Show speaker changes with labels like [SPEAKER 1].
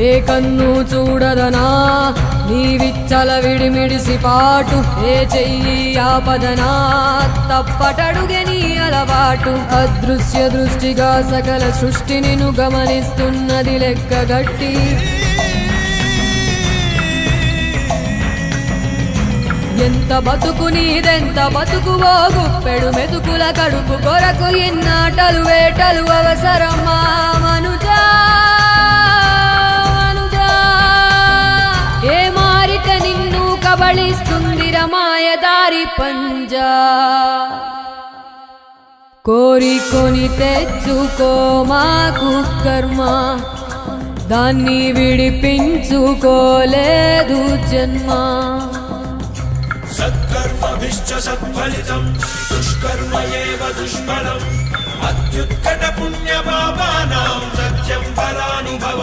[SPEAKER 1] ఏ కన్ను చూడదనా నీవిచ్చల విడిమిడిసి పాటు ఏ చెయ్యి ఆపదనా తప్పటడుగే నీ అలవాటు అదృశ్య దృష్టిగా సకల సృష్టిని ను గమనిస్తున్నది లెక్కగట్టి ఎంత బతుకు నీదెంత బతుకువో గుప్పెడు మెతుకుల కడుపు కొరకు ఎన్నాటలు వేటలు అవసరమా మనుజా ఏ మారిత నిన్ను కబళిస్తుంది రమాయదారి పంజా కోరికొని తెచ్చుకో మాకు కర్మ దాన్ని విడిపించుకోలేదు జన్మ
[SPEAKER 2] సత్కర్మభిశ్చ సత్ఫలితం దుష్కర్మ ఏవ దుష్ఫలం అత్యుత్కట పుణ్య పాపానాం సత్యం ఫలానుభవం